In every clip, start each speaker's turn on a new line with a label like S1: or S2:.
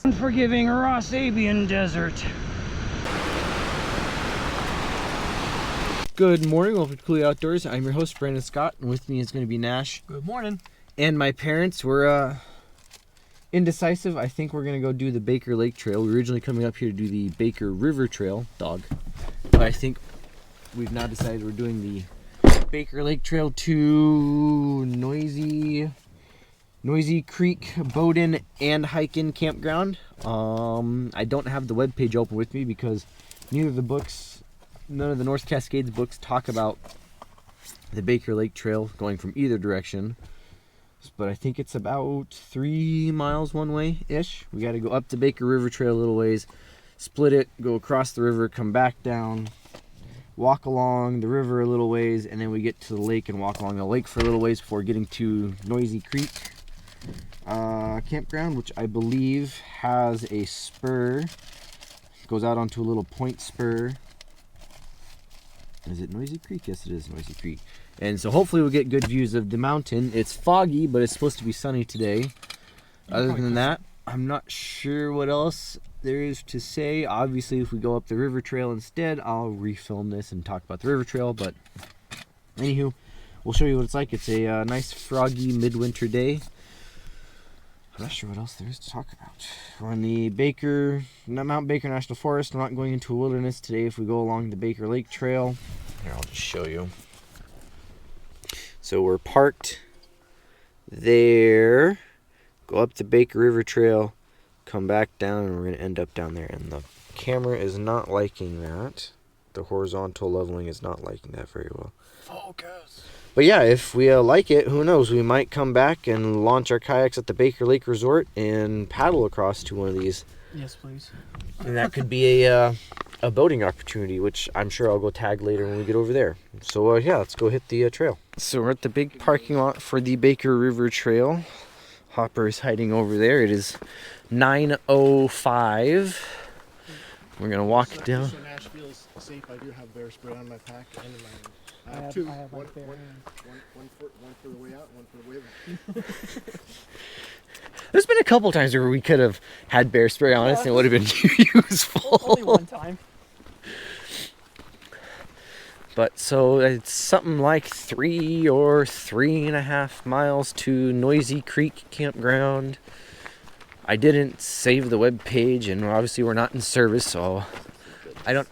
S1: Unforgiving Ross-Abian Desert.
S2: Good morning, welcome to Cooley Outdoors. I'm your host, Brandon Scott, and with me is going to be Nash.
S3: Good morning.
S2: And my parents were indecisive. I think we're going to go do the Baker Lake Trail. We were originally coming up here to do the Baker River Trail, dog. But I think we've now decided we're doing the Baker Lake Trail to Noisy Creek boat-in and hike-in campground. I don't have the webpage open with me because none of the North Cascades books talk about the Baker Lake Trail going from either direction. But I think it's about 3 miles one way-ish. We got to go up the Baker River Trail a little ways, split it, go across the river, come back down, walk along the river a little ways, and then we get to the lake and walk along the lake for a little ways before getting to Noisy Creek campground, which I believe has a spur. It goes out onto a little point spur. Is it Noisy Creek? Yes, it is Noisy Creek. And so hopefully we'll get good views of the mountain. It's foggy, but it's supposed to be sunny today. Other than that, I'm not sure what else there is to say. Obviously, if we go up the river trail instead, I'll refilm this and talk about the river trail. But anywho, we'll show you what it's like. It's a nice froggy midwinter day. I'm not sure what else there is to talk about. We're on the Mount Baker National Forest. We're not going into a wilderness today if we go along the Baker Lake Trail. Here, I'll just show you. So we're parked there, go up the Baker River Trail, come back down, and we're going to end up down there. And the camera is not liking that. The horizontal leveling is not liking that very well.
S3: Focus.
S2: But yeah, if we like it, who knows? We might come back and launch our kayaks at the Baker Lake Resort and paddle across to one of these.
S3: Yes, please.
S2: And that could be a boating opportunity, which I'm sure I'll go tag later when we get over there. So yeah, let's go hit the trail. So we're at the big parking lot for the Baker River Trail. Hopper is hiding over there. It is 9:05. We're gonna walk down.
S4: So Nash feels safe. I do have bear spray on my pack and in my hand.
S3: I have
S4: two.
S3: one
S4: One for the way out, one for the way back.
S2: There's been a couple times where we could have had bear spray on us and it would have been useful.
S3: Only one time.
S2: But so it's something like 3 or 3.5 miles to Noisy Creek campground. I didn't save the web page, and obviously we're not in service, so it's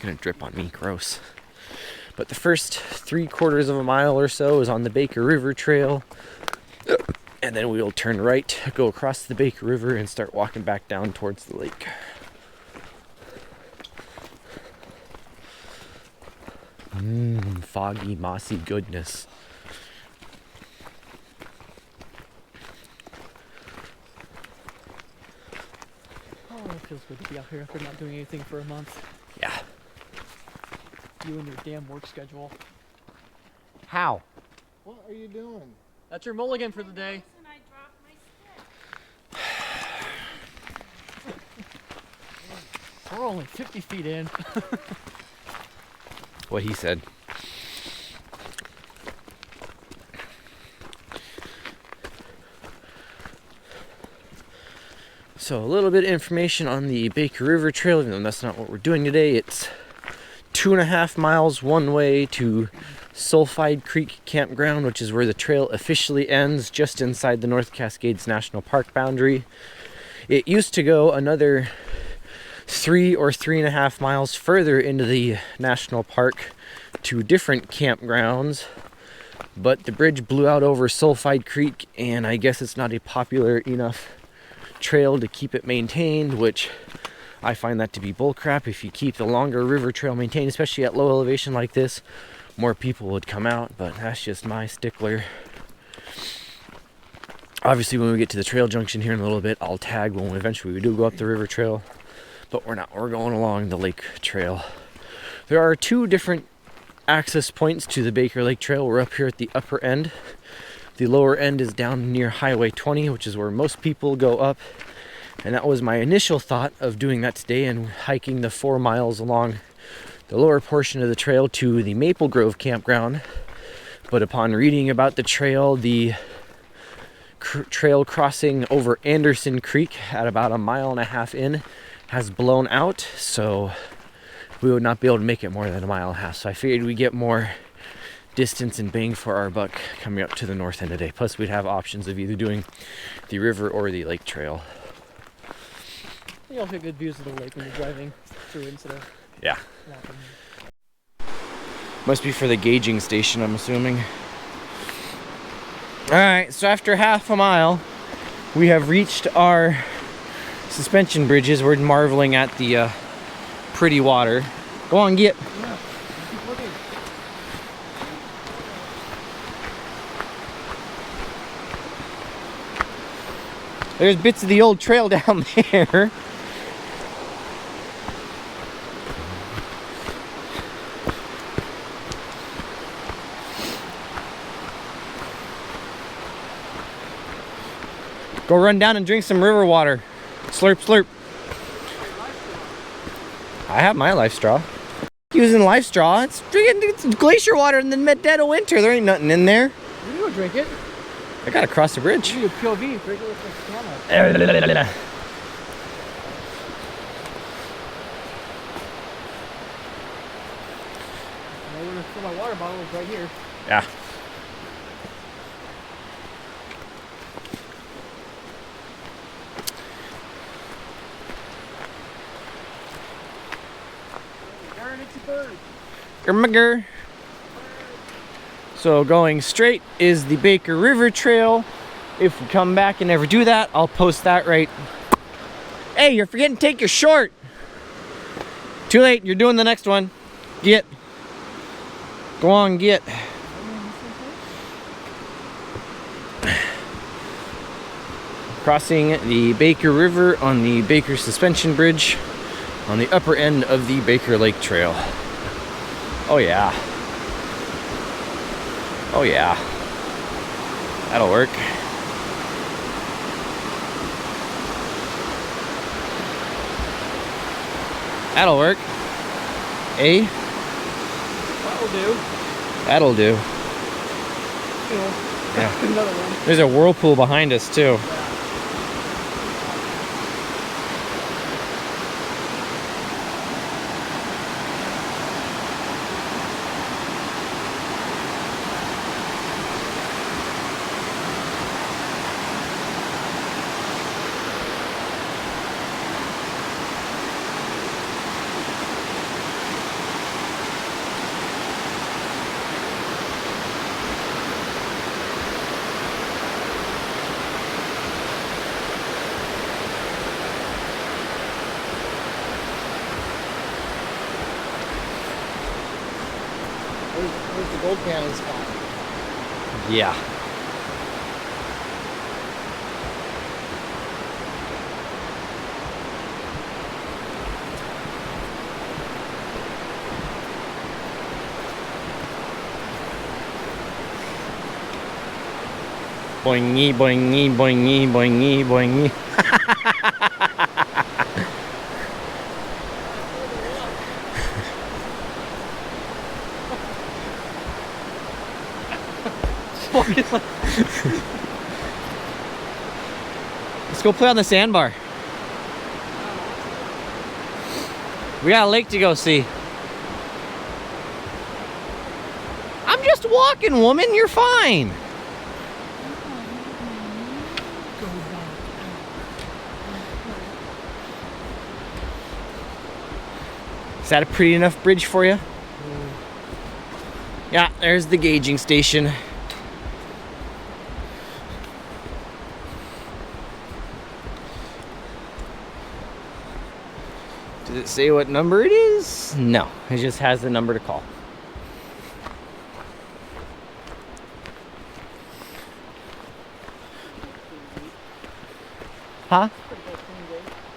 S2: gonna drip on me, gross. But the first 3/4 of a mile or so is on the Baker River Trail, and then we will turn right, go across the Baker River, and start walking back down towards the lake. Foggy, mossy goodness.
S3: Oh, it feels good to be out here after not doing anything for a month.
S2: Yeah.
S3: You and your damn work schedule.
S2: How?
S4: What are you doing?
S3: That's your mulligan for the day. We're only 50 feet in.
S2: What he said. So a little bit of information on the Baker River Trail, even though that's not what we're doing today. It's 2.5 miles one way to Sulphide Creek Campground, which is where the trail officially ends, just inside the North Cascades National Park boundary. It used to go another 3 or 3.5 miles further into the national park to different campgrounds, but the bridge blew out over Sulphide Creek, and I guess it's not a popular enough trail to keep it maintained, which I find that to be bullcrap. If you keep the longer river trail maintained, especially at low elevation like this, more people would come out, but that's just my stickler. Obviously, when we get to the trail junction here in a little bit, I'll tag when eventually we do go up the river trail, but we're not. We're going along the lake trail. There are 2 different access points to the Baker Lake Trail. We're up here at the upper end. The lower end is down near Highway 20, which is where most people go up. And that was my initial thought of doing that today and hiking the 4 miles along the lower portion of the trail to the Maple Grove campground. But upon reading about the trail, the trail crossing over Anderson Creek at about 1.5 miles in has blown out, so we would not be able to make it more than 1.5 miles. So I figured we get more distance and bang for our buck coming up to the north end today. Plus we'd have options of either doing the river or the lake trail.
S3: You also get good views of the lake when you're driving through instead of
S2: Yeah.
S3: walking.
S2: Must be for the gauging station, I'm assuming. Alright, so after 1/2 mile, we have reached our suspension bridges. We're marveling at the pretty water. Go on, get.
S3: Yeah, keep looking.
S2: There's bits of the old trail down there. Go run down and drink some river water. Slurp, slurp. I have my life straw. Using life straw. It's glacier water in the dead of winter. There ain't nothing in there.
S3: You can go drink it.
S2: I gotta cross the bridge.
S3: You can do a POV. Drink it with the camera. I'm gonna fill my water bottle is right here.
S2: Yeah.
S3: Darn, it's a bird.
S2: Grr. So going straight is the Baker River Trail. If we come back and never do that, I'll post that right. Hey, you're forgetting to take your short. Too late, you're doing the next one. Get. Go on, get. Crossing the Baker River on the Baker Suspension Bridge on the upper end of the Baker Lake Trail. Oh yeah. Oh yeah. That'll work. That'll work. Eh?
S3: That'll do.
S2: That'll do.
S3: Yeah. Another one.
S2: There's a whirlpool behind us too.
S4: Where's the gold cannon spot?
S2: Yeah. Boingy, boingy, boingy, boingy, boingy. Let's go play on the sandbar. We got a lake to go see. I'm just walking, woman. You're fine. Is that a pretty enough bridge for you? Yeah, there's the gauging station. Does it say what number it is? No, it just has the number to call. Huh?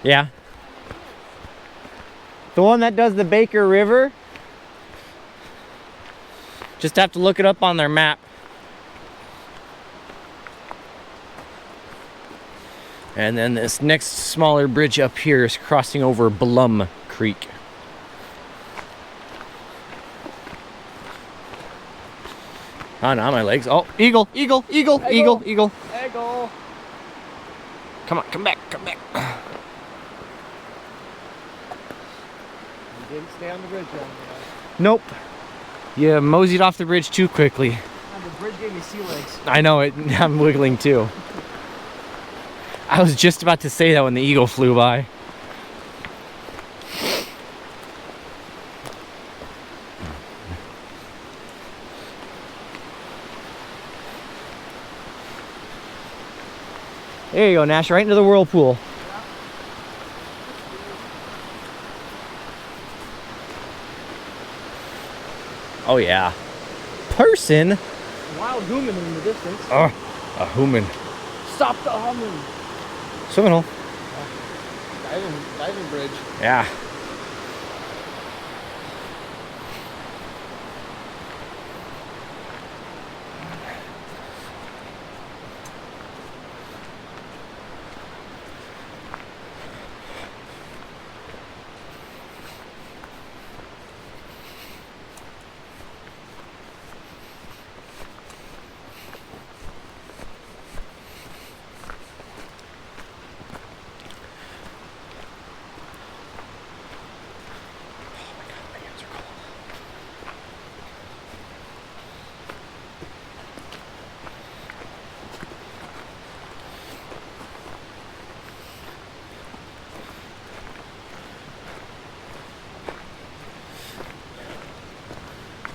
S2: Yeah. The one that does the Baker River. Just have to look it up on their map. And then this next smaller bridge up here is crossing over Blum Creek. Oh no, my legs. Oh, eagle, eagle, eagle, eagle, eagle.
S3: Egg. Eagle.
S2: Come on, come back, come back.
S3: You didn't stay on the bridge long enough.
S2: Nope. You moseyed off the bridge too quickly.
S3: The bridge gave me sea legs.
S2: I know it. I'm wiggling too. I was just about to say that when the eagle flew by. There you go, Nash, right into the whirlpool. Oh yeah. Person?
S3: Wild human in the distance.
S2: Oh, a human.
S3: Stop the humming.
S2: Swimming hole.
S4: Diving bridge.
S2: Yeah.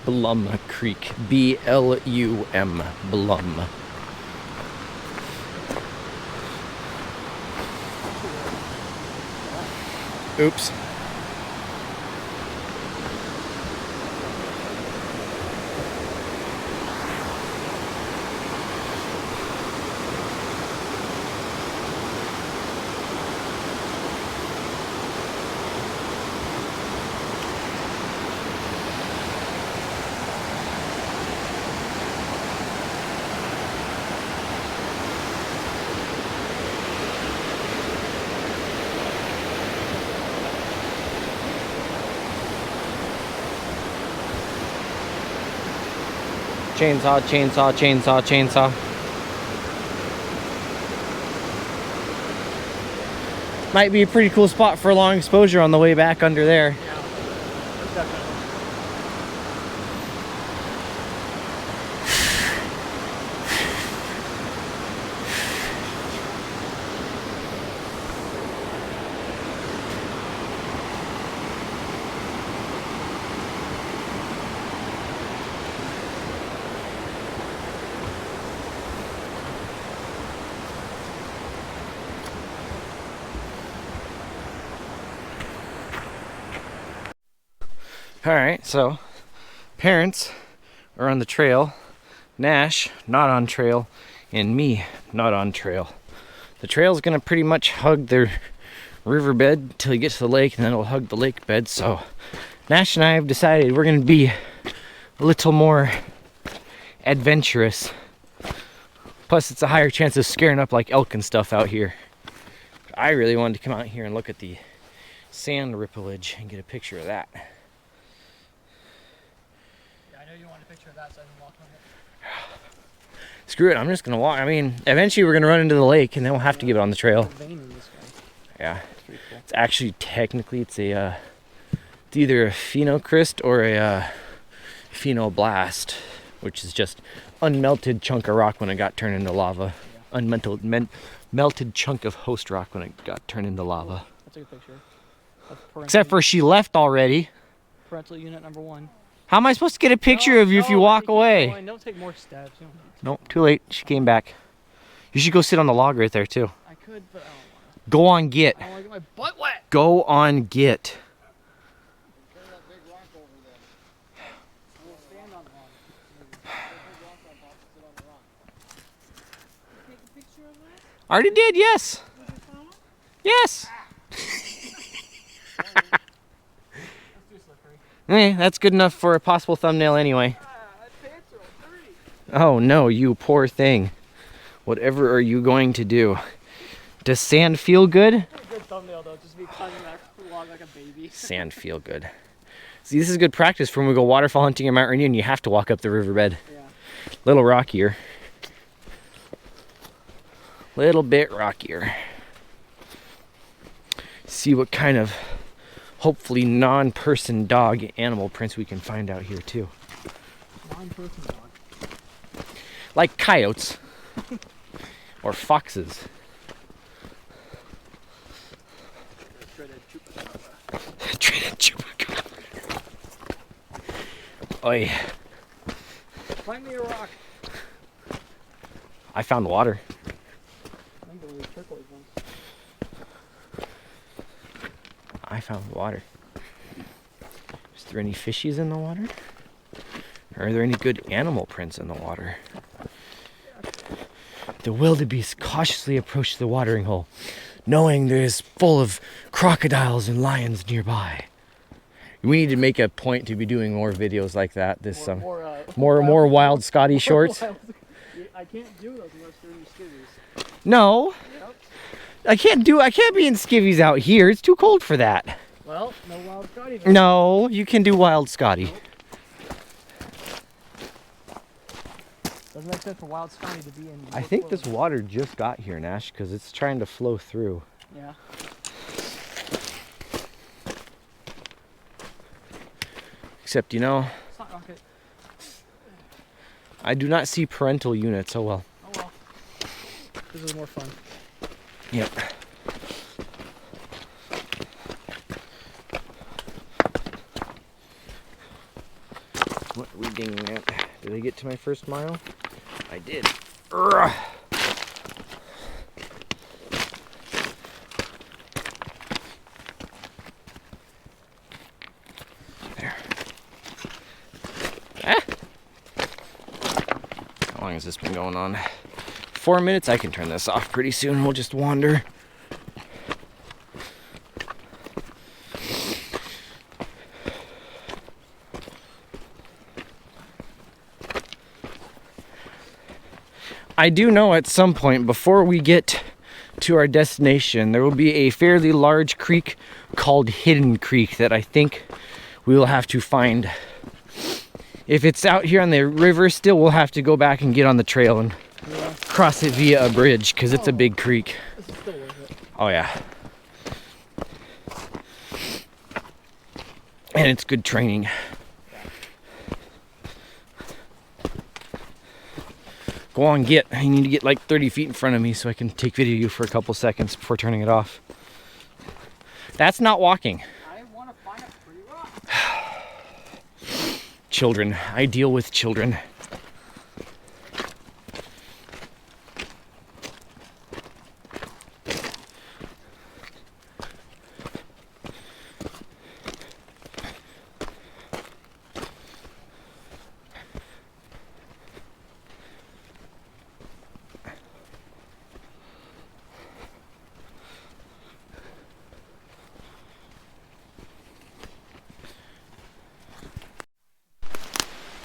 S2: Blum Creek. B-L-U-M. Blum. Oops. Chainsaw, chainsaw, chainsaw, chainsaw. Might be a pretty cool spot for a long exposure on the way back under there. Alright, so parents are on the trail, Nash not on trail, and me not on trail. The trail's gonna pretty much hug the riverbed till you get to the lake, and then it'll hug the lake bed. So Nash and I have decided we're gonna be a little more adventurous. Plus it's a higher chance of scaring up like elk and stuff out here. I really wanted to come out here and look at the sand rippleage and get a picture of that.
S3: That so I can walk on it.
S2: Screw it, I'm just gonna walk. I mean, eventually we're gonna run into the lake and then we'll have to give it on the trail. Yeah,
S3: Cool.
S2: it's actually technically it's a it's either a phenocryst or a phenoblast, which is just unmelted chunk of rock when it got turned into lava. Yeah. Melted chunk of host rock when it got turned into lava.
S3: That's a good picture.
S2: Except for she left already.
S3: Parental unit number 1.
S2: How am I supposed to get a picture of you if you walk away?
S3: Don't take more steps. You don't need to.
S2: Nope, too late. She came back. You should go sit on the log right there too.
S3: I could, but I don't want to.
S2: Go on get.
S3: I don't want to get my butt wet.
S2: Go on get.
S4: Carry that big rock over there.
S3: We'll stand on the log.
S4: There's a big rock on top. Sit on the rock.
S3: Take a picture of that?
S2: I already did, yes.
S3: With your phone?
S2: Yes.
S3: That's too slippery.
S2: That's good enough for a possible thumbnail anyway.
S3: That pants are all dirty.
S2: Oh no, you poor thing. Whatever are you going to do? Does sand feel good?
S3: A good thumbnail though, just be climbing that log like a baby.
S2: Sand feel good. See, this is good practice for when we go waterfall hunting in Mount Rainier and you have to walk up the riverbed.
S3: Yeah.
S2: Little rockier. Little bit rockier. See what kind of hopefully non-person dog animal prints we can find out here too.
S3: Non-person dog.
S2: Like coyotes or foxes. Traded chupacabra. Oi.
S3: Find me a rock.
S2: I found water.
S3: I think there was a turquoise one.
S2: I found water. Is there any fishies in the water? Or are there any good animal prints in the water? The wildebeest cautiously approached the watering hole, knowing there is full of crocodiles and lions nearby. We need to make a point to be doing more videos like that this summer. More wild Scotty shorts.
S3: I can't do those unless they're in skivvies.
S2: No.
S3: Yep.
S2: I can't be in skivvies out here. It's too cold for that.
S3: Well, no wild Scotty then.
S2: No, you can do wild Scotty.
S3: Nope. Doesn't make sense for wild Scotty to be in.
S2: I think this water just got here, Nash, because it's trying to flow through.
S3: Yeah.
S2: Except, you know,
S3: It's not rocket.
S2: I do not see parental units. Oh well.
S3: Oh well. This is more fun.
S2: Yep. What are we dinging at? Did I get to my first mile? I did. Urgh. There. Ah. How long has this been going on? 4 minutes. I can turn this off pretty soon. We'll just wander. I do know at some point before we get to our destination, there will be a fairly large creek called Hidden Creek that I think we will have to find. If it's out here on the river still, we'll have to go back and get on the trail and cross it via a bridge because it's a big creek.
S3: This is still worth it.
S2: Oh yeah. And it's good training. Go on, get. I need to get like 30 feet in front of me so I can take video of you for a couple seconds before turning it off. That's not walking.
S3: I want to find a pretty rock.
S2: Children. I deal with children.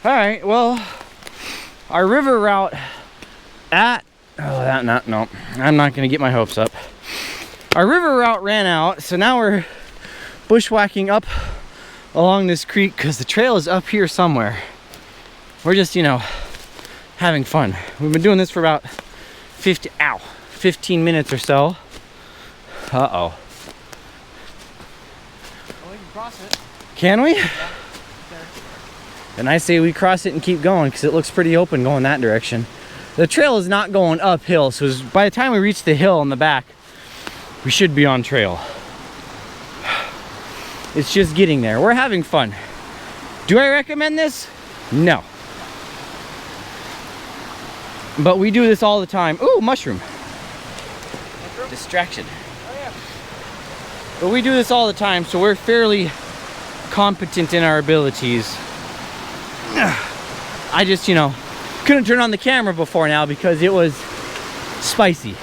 S2: All right, well, our river route no, I'm not gonna get my hopes up. Our river route ran out, so now we're bushwhacking up along this creek because the trail is up here somewhere. We're just, you know, having fun. We've been doing this for about 15 minutes or so. Uh-oh.
S3: Well, we can cross it.
S2: Can we?
S3: Yeah.
S2: And I say we cross it and keep going because it looks pretty open going that direction. The trail is not going uphill, so by the time we reach the hill in the back, we should be on trail. It's just getting there. We're having fun. Do I recommend this? No. But we do this all the time. Ooh, mushroom. Distraction.
S3: Oh yeah.
S2: But we do this all the time, so we're fairly competent in our abilities. I just, you know, couldn't turn on the camera before now because it was spicy.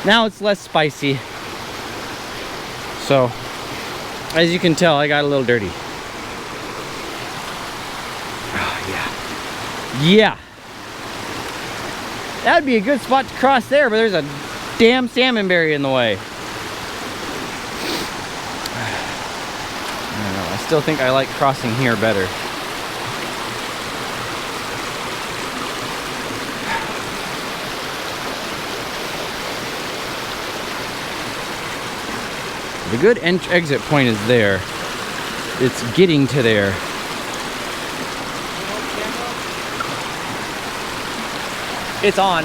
S2: Now it's less spicy. So, as you can tell, I got a little dirty. Oh, yeah. Yeah. That'd be a good spot to cross there, but there's a damn salmonberry in the way. I don't know. I still think I like crossing here better.
S1: The good exit point is there. It's getting to there.
S3: It's on.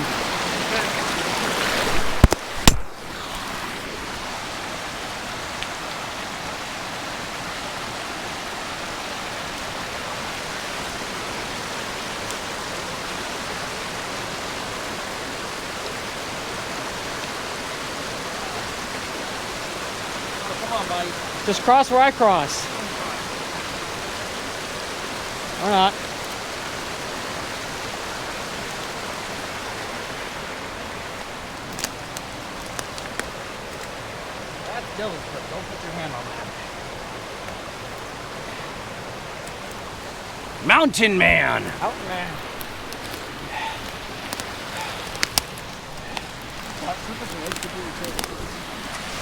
S1: Come on, buddy.
S3: Just cross where I cross. Or not.
S1: That's Devil's Clip. Don't put your hand on that. Mountain Man!
S3: Out, man.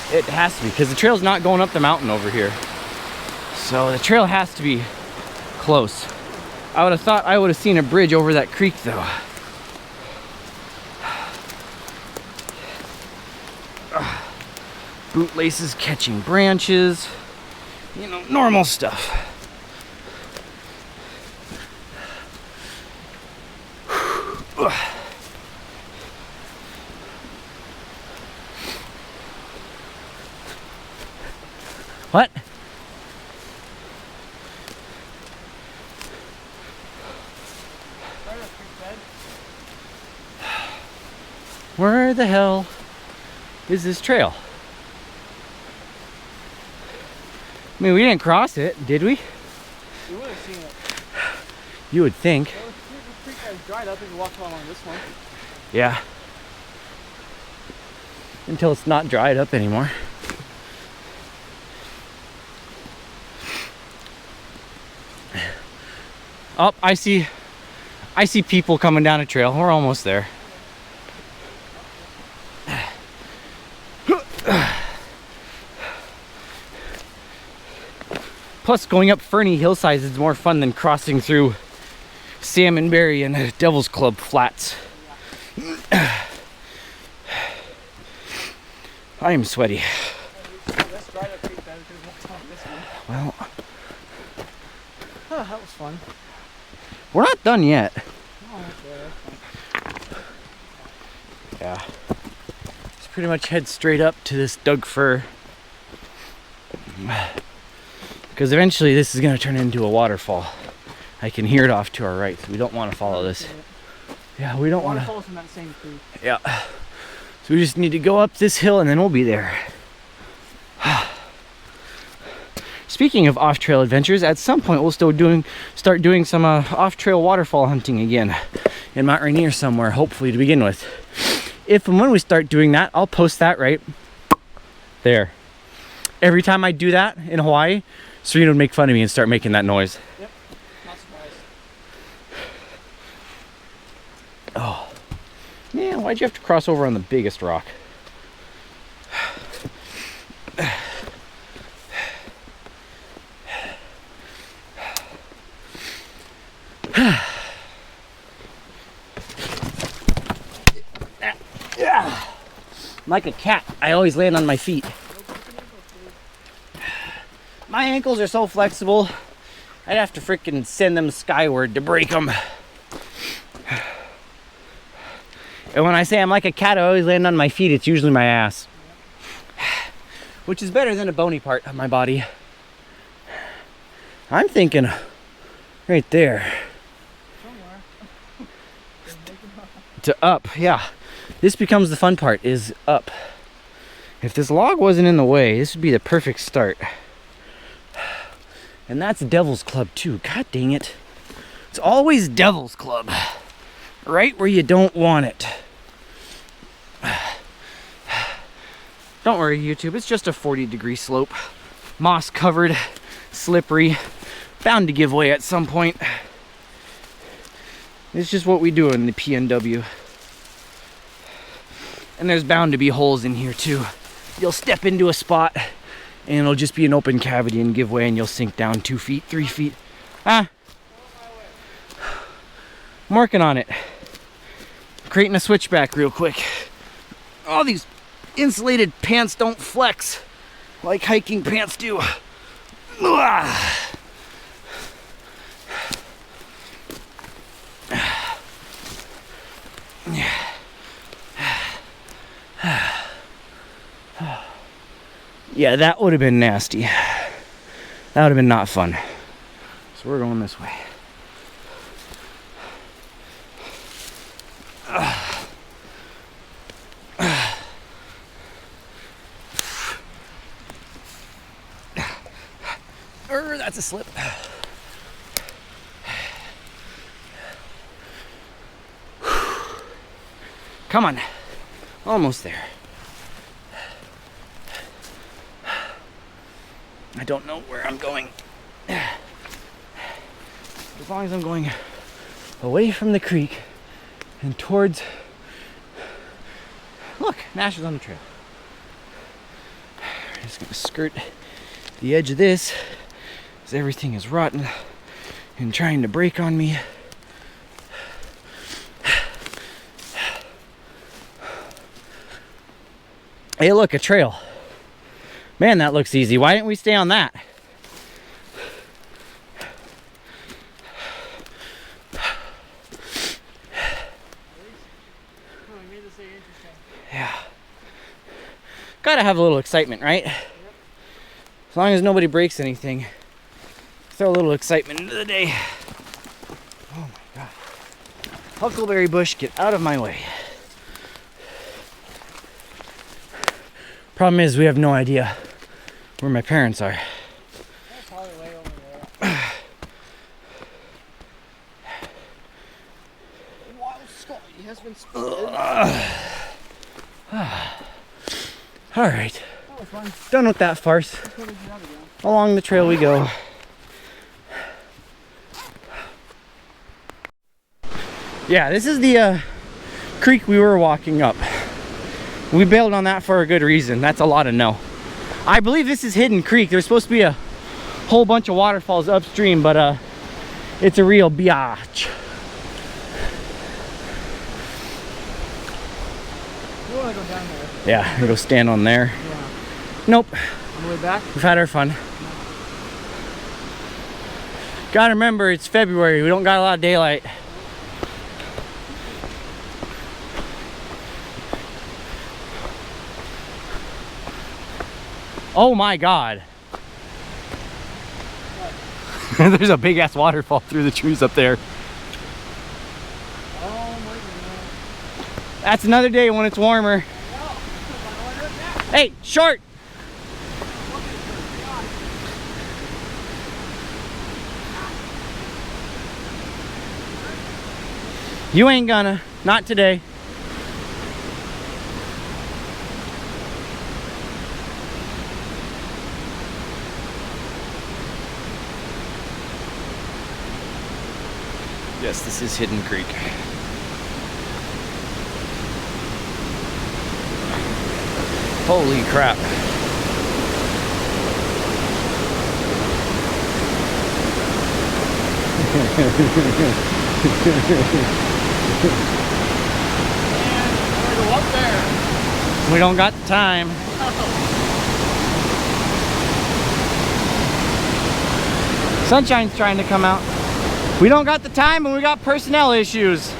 S1: It has to be, because the trail's not going up the mountain over here. So the trail has to be close. I would have thought I would have seen a bridge over that creek though. Bootlaces catching branches. You know, normal stuff. What? Where the hell is this trail? I mean, we didn't cross it, did we?
S3: You would have seen it.
S1: You would think.
S3: Well, the creek has dried up if you walk along this one.
S1: Yeah. Until it's not dried up anymore. Oh, I see people coming down a trail. We're almost there. Plus, going up ferny hillsides is more fun than crossing through Salmonberry and Devil's Club flats. I am sweaty. Well,
S3: Oh, that was fun.
S1: we're not done yet.
S3: Oh, okay, that's fun.
S1: Yeah. Just pretty much head straight up to this Doug fir. Because eventually this is going to turn into a waterfall. I can hear it off to our right, so we don't want to follow this. Yeah, we don't want to.
S3: Waterfalls from that same creek.
S1: Yeah. So we just need to go up this hill and then we'll be there. Speaking of off-trail adventures, at some point we'll start doing some off-trail waterfall hunting again in Mount Rainier somewhere, hopefully to begin with. If and when we start doing that, I'll post that right there. Every time I do that in Hawaii, Serena would make fun of me and start making that noise.
S3: Yep, not surprised.
S1: Oh. Yeah, why'd you have to cross over on the biggest rock? Like a cat, I always land on my feet. My ankles are so flexible, I'd have to frickin' send them skyward to break them. And when I say I'm like a cat, I always land on my feet, it's usually my ass. Which is better than a bony part of my body. I'm thinking right there. To up, yeah. This becomes the fun part, is up. If this log wasn't in the way, this would be the perfect start. And that's Devil's Club too. God dang it. It's always Devil's Club. Right where you don't want it. Don't worry, YouTube. It's just a 40-degree slope. Moss covered, slippery, bound to give way at some point. It's just what we do in the PNW. And there's bound to be holes in here too. You'll step into a spot and it'll just be an open cavity and give way and you'll sink down 2 feet, 3 feet. I'm working on it. Creating a switchback real quick. All these insulated pants don't flex. like hiking pants do. Ugh. Yeah, that would have been nasty. That would have been not fun. So we're going this way. That's a slip. Come on. Almost there. I don't know where I'm going. As long as I'm going away from the creek and towards... Look, Nash is on the trail. I'm just gonna skirt the edge of this because everything is rotten and trying to break on me. Hey, look, a trail. Man, that looks easy. Why didn't we stay on that? Yeah. Gotta have a little excitement, right? Yep. As long as nobody breaks anything. Throw a little excitement into the day. Oh my God. Huckleberry bush, get out of my way. Problem is, we have no idea where my parents are.
S3: That's probably way over there. Wild Scotty has been spotted.
S1: All right.
S3: That was fun.
S1: Done with that farce. Along the trail we go. Yeah, this is the creek we were walking up. We bailed on that for a good reason. That's a lot of no. I believe this is Hidden Creek. There's supposed to be a whole bunch of waterfalls upstream, but it's a real biatch.
S3: You want to go down there?
S1: Yeah, I'm gonna go stand on there.
S3: Yeah.
S1: Nope.
S3: On the way back?
S1: We've had our fun. Gotta remember, it's February. We don't got a lot of daylight. Oh my God. There's a big ass waterfall through the trees up there.
S3: Oh my goodness.
S1: That's another day when it's warmer. Hey, short! You ain't gonna. Not today. Yes, this is Hidden Creek. Holy crap.
S3: Go up there.
S1: We don't got the time. Sunshine's trying to come out. We don't got the time and we got personnel issues.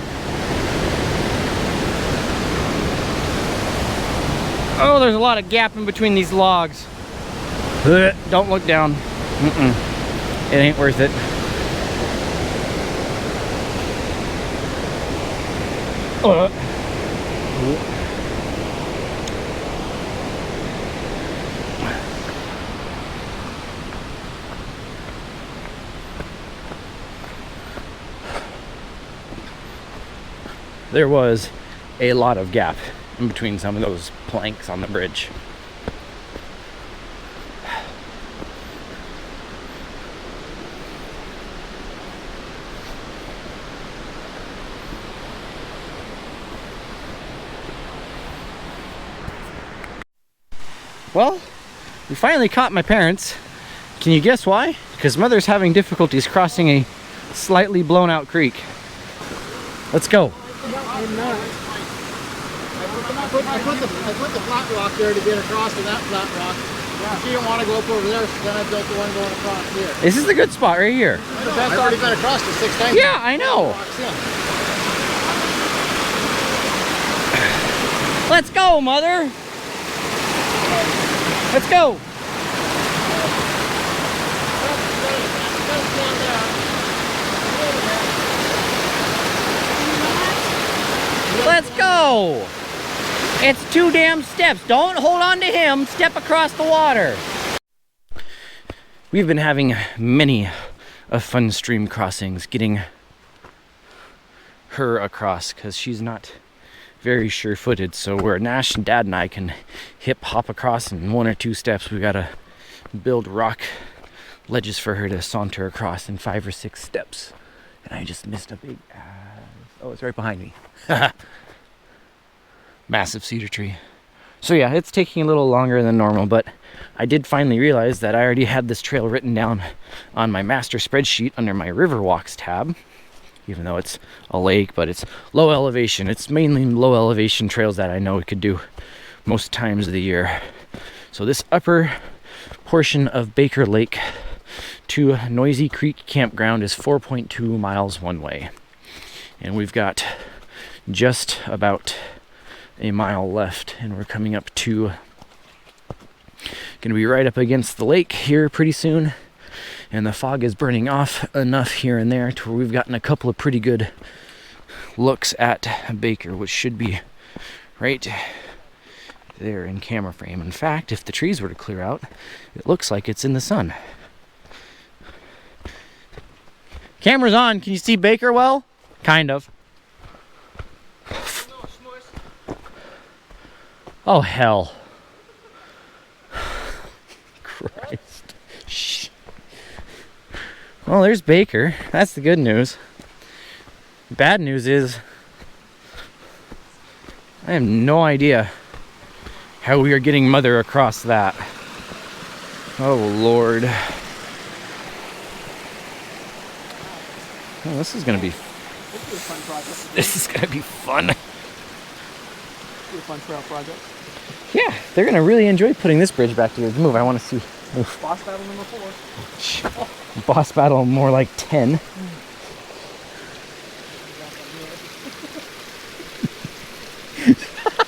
S1: Oh, there's a lot of gap in between these logs. Ugh, don't look down. It ain't worth it. There was a lot of gap in between some of those planks on the bridge. Well, we finally caught my parents. Can you guess why? Because Mother's having difficulties crossing a slightly blown out creek. Let's go.
S4: I put the flat rock there to get across to that flat rock. She didn't want to go up over there, so then I built the one going across here.
S1: This is a good spot right here.
S4: I've already been across it 6 times.
S1: Yeah, I know. Let's go, mother. Let's go. Let's go. It's 2 damn steps. Don't hold on to him. Step across the water. We've been having many fun stream crossings, getting her across because she's not very sure-footed. So where Nash and Dad and I can hop across in 1 or 2 steps, we gotta build rock ledges for her to saunter across in 5 or 6 steps. And I just missed a big oh, it's right behind me. Massive cedar tree. So yeah, it's taking a little longer than normal, but I did finally realize that I already had this trail written down on my master spreadsheet under my river walks tab, even though it's a lake, but it's low elevation. It's mainly low elevation trails that I know we could do most times of the year. So this upper portion of Baker Lake to Noisy Creek Campground is 4.2 miles one way. And we've got just about a mile left, and we're coming up to gonna be right up against the lake here pretty soon, and the fog is burning off enough here and there to where we've gotten a couple of pretty good looks at Baker, which should be right there in camera frame. In fact, if the trees were to clear out, it looks like it's in the sun. Camera's on. Can you see Baker well? Kind of. Oh, hell. Christ. Shh. Well, there's Baker. That's the good news. Bad news is I have no idea how we are getting Mother across that. Oh, Lord. Oh, this is going to be... This is going to be fun.
S3: Be a fun trail project.
S1: Yeah, they're going to really enjoy putting this bridge back together. Move, I want to see. Move.
S3: Boss battle number 4.
S1: Boss battle more like 10.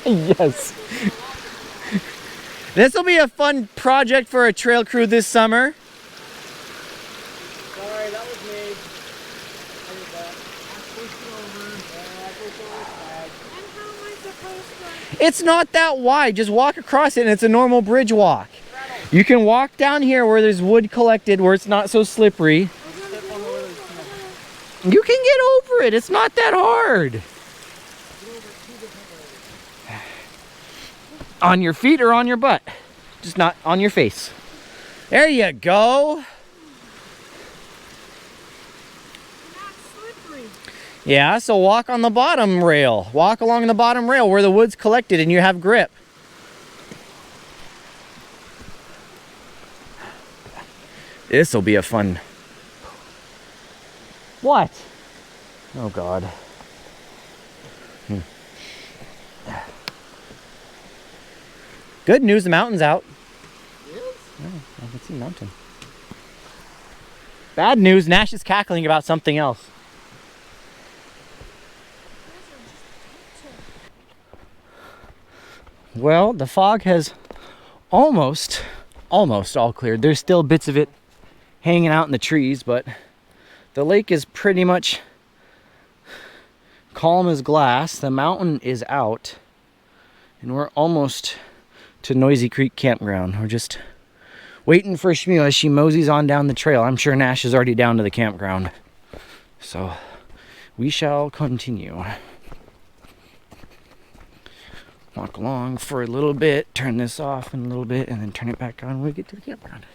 S1: Yes. This will be a fun project for a trail crew this summer.
S3: Sorry, that was me. I did that. I pushed it over. I pushed over his flag. And how am I supposed to?
S1: It's not that wide. Just walk across it and it's a normal bridge walk. You can walk down here where there's wood collected, where it's not so slippery. You can get over it. It's not that hard. On your feet or on your butt. Just not on your face. There you go. Yeah, so walk on the bottom rail. Walk along the bottom rail where the wood's collected and you have grip. This'll be a fun... What? Oh, God. Good news, the mountain's out.
S4: Yes?
S1: Oh, I can see the mountain. Bad news, Nash is cackling about something else. Well, the fog has almost all cleared. There's still bits of it hanging out in the trees, but the lake is pretty much calm as glass. The mountain is out, and we're almost to Noisy Creek Campground. We're just waiting for Shmuel as she moseys on down the trail. I'm sure Nash is already down to the campground. So we shall continue. Walk along for a little bit, turn this off in a little bit, and then turn it back on when we get to the campground.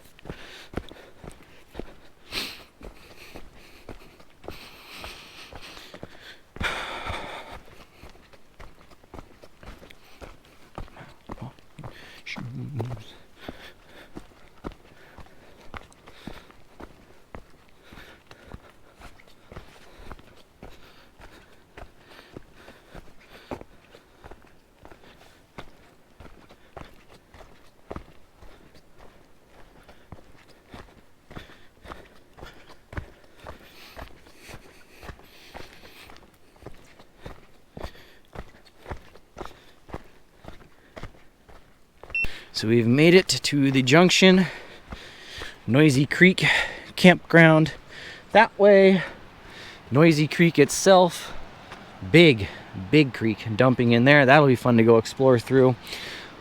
S1: So we've made it to the junction, Noisy Creek campground that way. Noisy Creek itself, big creek dumping in there. That'll be fun to go explore through.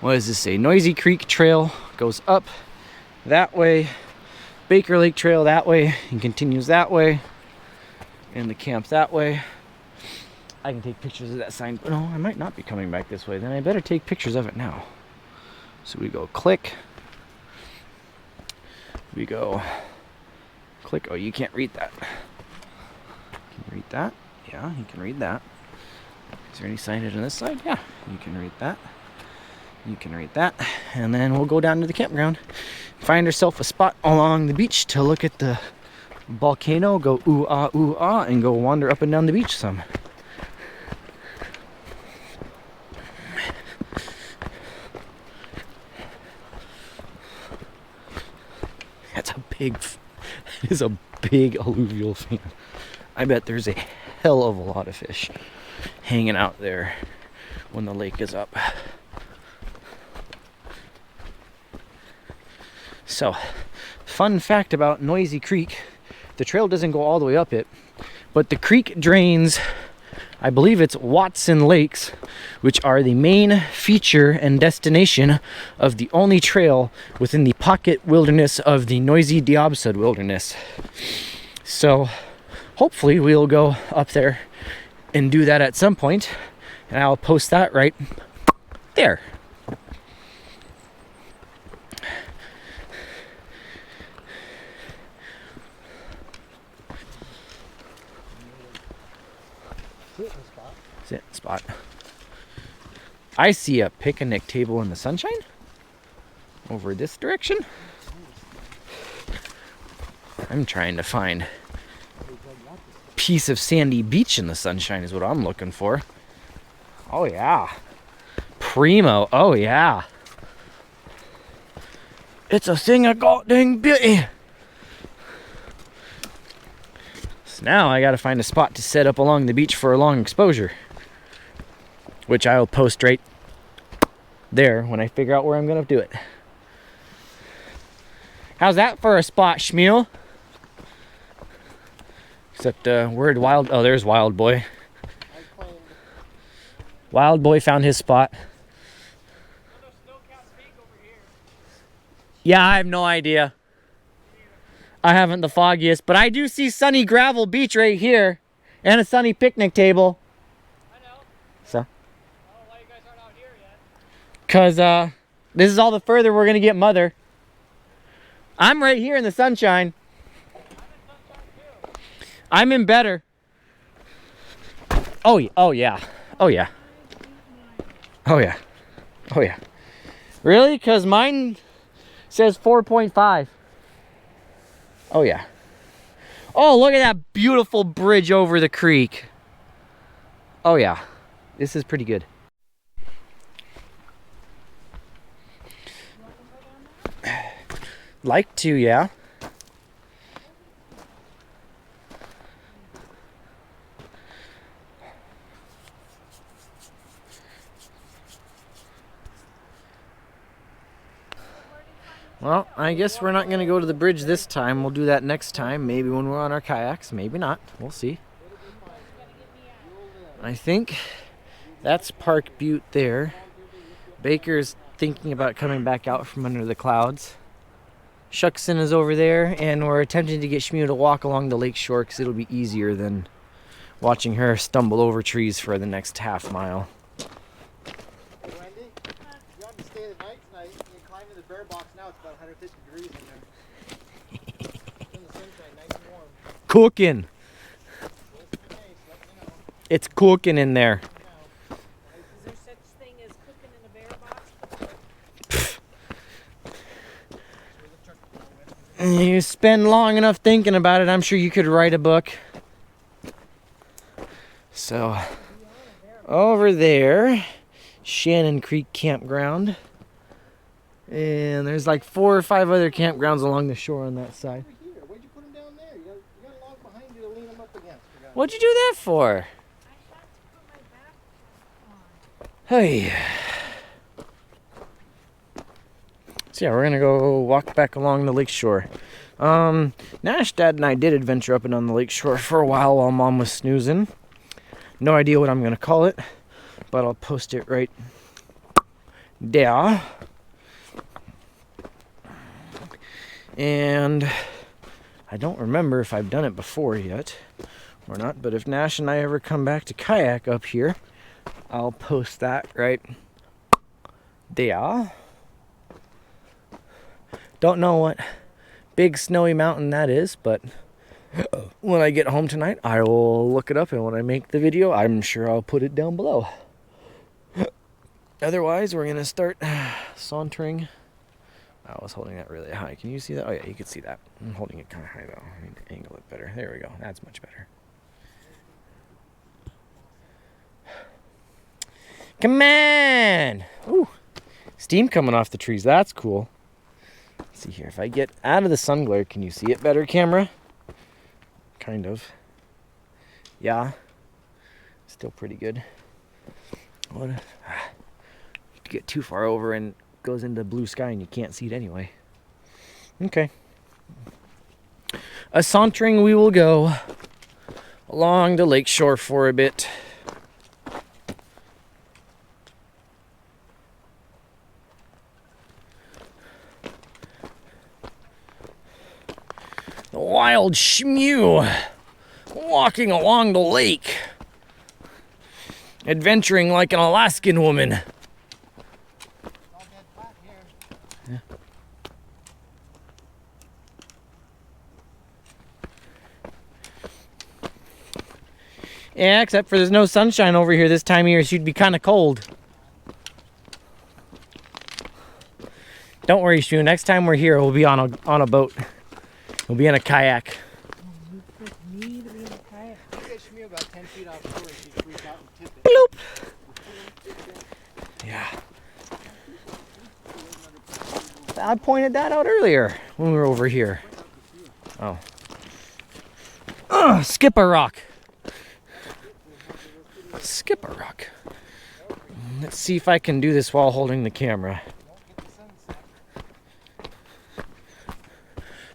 S1: What does this say? Noisy Creek Trail goes up that way, Baker Lake Trail that way, and continues that way, and the camp that way. I can take pictures of that sign. No, I might not be coming back this way. Then I better take pictures of it now. So we go click. We go click. Oh, you can't read that. Can you read that? Yeah, you can read that. Is there any signage on this side? Yeah, you can read that. You can read that. And then we'll go down to the campground, find ourselves a spot along the beach to look at the volcano, go ooh ah, and go wander up and down the beach some. It is a big alluvial fan. I bet there's a hell of a lot of fish hanging out there when the lake is up. So, fun fact about Noisy Creek, the trail doesn't go all the way up it, but the creek drains, I believe it's Watson Lakes, which are the main feature and destination of the only trail within the pocket wilderness of the Noisy Diabsud Wilderness. So hopefully we'll go up there and do that at some point, and I'll post that right there. Sit spot. I see a picnic table in the sunshine over this direction. I'm trying to find a piece of sandy beach in the sunshine is what I'm looking for. Oh yeah. Primo. Oh yeah. It's a thing of goddamn beauty. So now I gotta find a spot to set up along the beach for a long exposure, which I will post right there when I figure out where I'm gonna do it. How's that for a spot, Schmiel? Except word wild. Oh, there's Wild Boy. Wild Boy found his spot. Yeah, I have no idea. I haven't the foggiest, but I do see sunny gravel beach right here and a sunny picnic table.
S3: I know.
S1: So.
S3: I don't know why you guys aren't out here yet.
S1: Cause this is all the further we're gonna get Mother. I'm right here in the sunshine.
S3: I'm in sunshine too.
S1: I'm in better. Oh yeah. Oh yeah. Oh yeah. Oh yeah. Oh yeah. Really? Cause mine says 4.5. Oh yeah. Oh, look at that beautiful bridge over the creek. Oh yeah. This is pretty good. Like to, yeah. Well, I guess we're not going to go to the bridge this time. We'll do that next time. Maybe when we're on our kayaks. Maybe not. We'll see. I think that's Park Butte there. Baker's thinking about coming back out from under the clouds. Shuckson is over there, and we're attempting to get Shmew to walk along the lake shore because it'll be easier than watching her stumble over trees for the next half mile.
S4: Wendy, you want to stay the night tonight? You climb in the bear box now. It's about 150 degrees in there. It's in the sunshine, nice and warm.
S1: Cooking.
S4: Nice, let me know.
S1: It's cooking in there.
S3: Is there such thing as cooking in a bear box?
S1: You spend long enough thinking about it, I'm sure you could write a book. So, over there, Shannon Creek Campground. And there's like 4 or 5 other campgrounds along the shore on that side.
S4: Over here. Why'd you put them down there? You got a log behind you to lean them up against. For God's
S1: What'd you do that for?
S3: I thought to put my backpack on.
S1: Hey. So yeah, we're gonna go walk back along the lakeshore. Nash, Dad, and I did adventure up and on the lakeshore for a while Mom was snoozing. No idea what I'm gonna call it, but I'll post it right there. And I don't remember if I've done it before yet or not, but if Nash and I ever come back to kayak up here, I'll post that right there. Don't know what big snowy mountain that is, but when I get home tonight, I will look it up, and when I make the video, I'm sure I'll put it down below. Otherwise, we're gonna start sauntering. I was holding that really high. Can you see that? Oh yeah, you can see that. I'm holding it kind of high though. I need to angle it better. There we go. That's much better. Come on! Ooh, steam coming off the trees. That's cool. Let's see here. If I get out of the sun glare, can you see it better, camera? Kind of. Yeah. Still pretty good. What? If you get too far over and it goes into blue sky and you can't see it anyway. Okay. A sauntering we will go along the lakeshore for a bit. The wild shmew walking along the lake, adventuring like an Alaskan woman.
S4: All dead flat here.
S1: Yeah, except for there's no sunshine over here this time of year, so you'd be kind of cold. Don't worry, Shmew. Next time we're here, we'll be on a boat. We'll be in a kayak.
S3: Me to be in a kayak.
S4: You get Shmew about 10 feet offshore and she'd freak out and tip it.
S1: Bloop! Yeah. I pointed that out earlier when we were over here. Oh. Skip a rock. Skip a rock. Let's see if I can do this while holding the camera.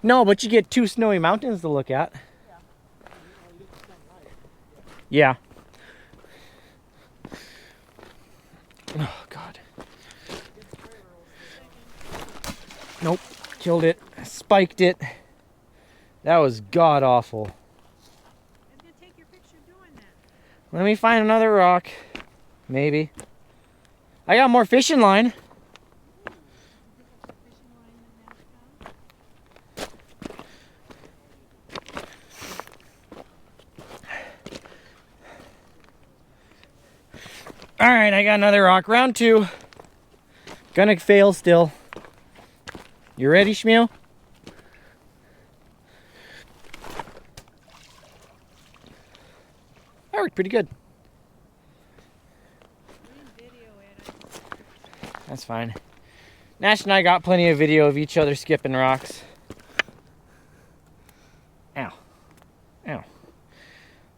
S1: No, but you get two snowy mountains to look at. Yeah. Oh, God. Nope. Killed it. Spiked it. That was god awful.
S3: I'm gonna take your picture doing that.
S1: Let me find another rock. Maybe. I got more fishing line. Alright, I got another rock. Round 2. Gonna fail still. You ready, Shmew? That worked pretty good. That's fine. Nash and I got plenty of video of each other skipping rocks. Ow. Ow.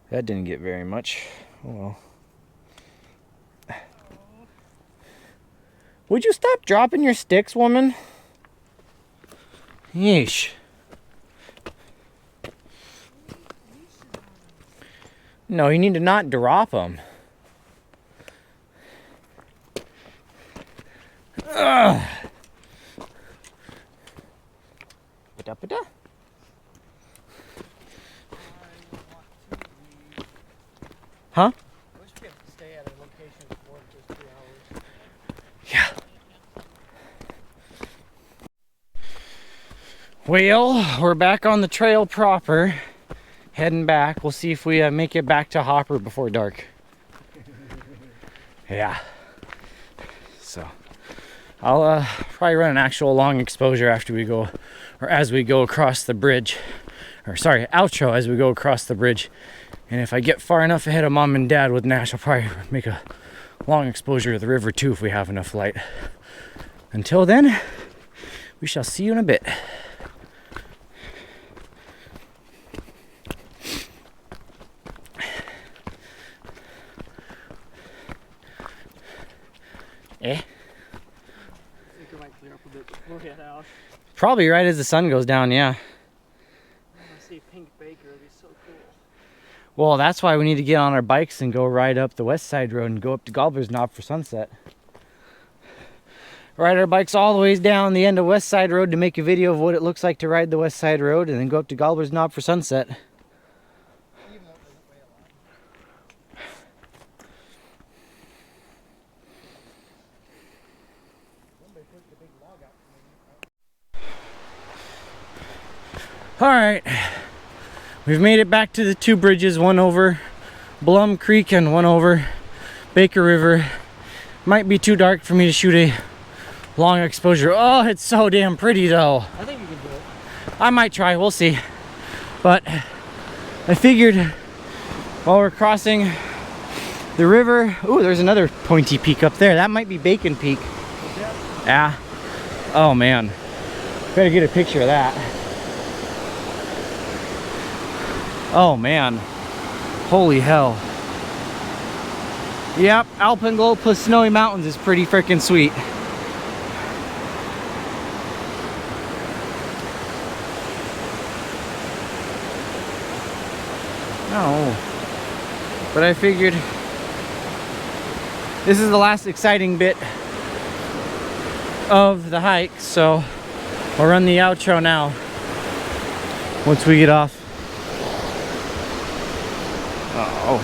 S1: That didn't get very much. Oh well. Would you stop dropping your sticks, woman? Yeesh. No, you need to not drop them. Ugh. Ba-da-ba-da. Huh?
S4: I wish we could stay at a location for just 3 hours.
S1: Yeah. Well, we're back on the trail proper. Heading back. We'll see if we make it back to Hopper before dark. Yeah. So, I'll probably run an actual long exposure after we go, or as we go across the bridge. Or sorry, outro as we go across the bridge. And if I get far enough ahead of Mom and Dad with Nash, I'll probably make a long exposure of the river too if we have enough light. Until then, we shall see you in a bit. Eh?
S4: I think it might clear up a
S3: a bit before we head out.
S1: Probably right as the sun goes down, yeah.
S3: I want to see Pink Baker, it'd be so cool.
S1: Well, that's why we need to get on our bikes and go ride up the west side road and go up to Gobbler's Knob for sunset. Ride our bikes all the ways down the end of West Side Road to make a video of what it looks like to ride the West Side Road, and then go up to Gobbler's Knob for sunset. Alright, we've made it back to the two bridges, one over Blum Creek and one over Baker River. Might be too dark for me to shoot a long exposure. Oh, it's so damn pretty though.
S3: I think you can do it.
S1: I might try, we'll see. But I figured while we're crossing the river, ooh, there's another pointy peak up there. That might be Bacon Peak. Yeah. Oh man, better get a picture of that. Oh man, holy hell. Yep, Alpenglow plus Snowy Mountains is pretty freaking sweet. No, but I figured this is the last exciting bit of the hike, so I'll run the outro now once we get off. Oh.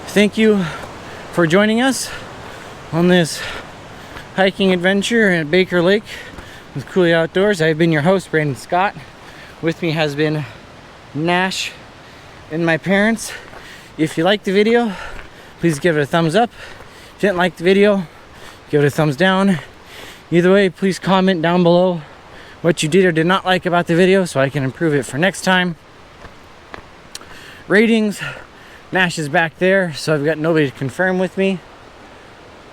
S1: Thank you for joining us on this hiking adventure at Baker Lake with Cooley Outdoors. I've been your host, Brandon Scott. With me has been Nash and my parents. If you liked the video, please give it a thumbs up. If you didn't like the video, give it a thumbs down. Either way, please comment down below what you did or did not like about the video so I can improve it for next time. Ratings, Nash is back there, so I've got nobody to confirm with me.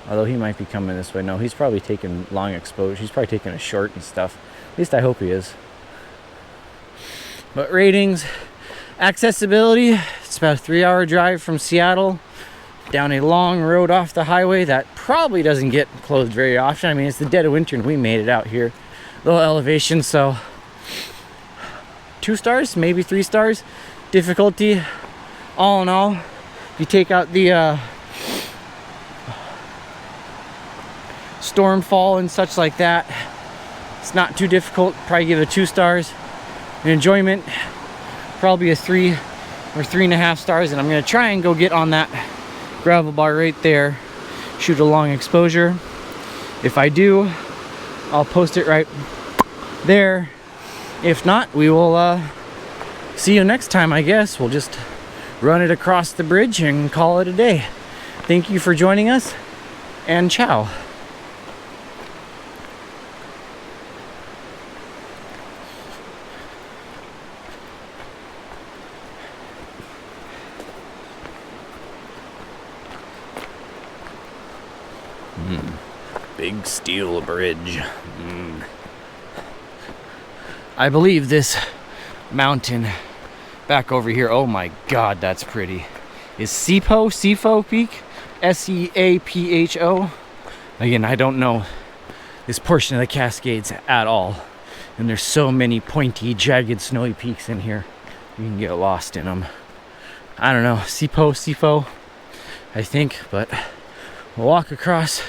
S1: Although he might be coming this way. No, he's probably taking long exposure. He's probably taking a short and stuff. At least I hope he is. But ratings, accessibility, it's about a 3-hour drive from Seattle down a long road off the highway that probably doesn't get closed very often. I mean, it's the dead of winter and we made it out here. Low elevation, so 2 stars, maybe 3 stars. Difficulty, all in all, if you take out the stormfall and such like that, it's not too difficult. Probably give it 2 stars. Enjoyment, probably a 3 or 3.5 stars, and I'm gonna try and go get on that gravel bar right there, shoot a long exposure. If I do, I'll post it right there. If not, we will see you next time, I guess. We'll just run it across the bridge and call it a day. Thank you for joining us, and ciao. Big steel bridge. I believe this mountain back over here, oh my god, that's pretty, is Seapho Peak, S-E-A-P-H-O. Again, I don't know this portion of the Cascades at all, and there's so many pointy, jagged, snowy peaks in here. You can get lost in them. I don't know, Seapho, I think, but we'll walk across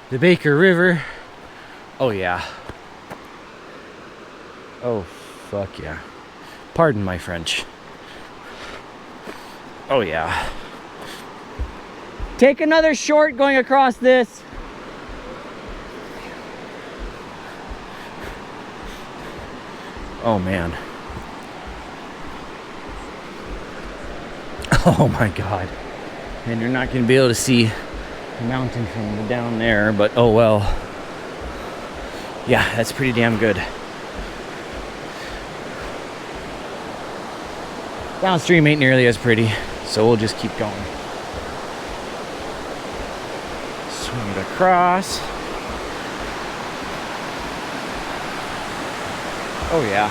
S1: the Baker River. Oh yeah. Oh fuck yeah. Pardon my French. Oh yeah. Take another short going across this. Oh man. Oh my god. And you're not going to be able to see the mountain from down there, but oh well. Yeah, that's pretty damn good. Downstream ain't nearly as pretty, so we'll just keep going. Swing it across. Oh yeah.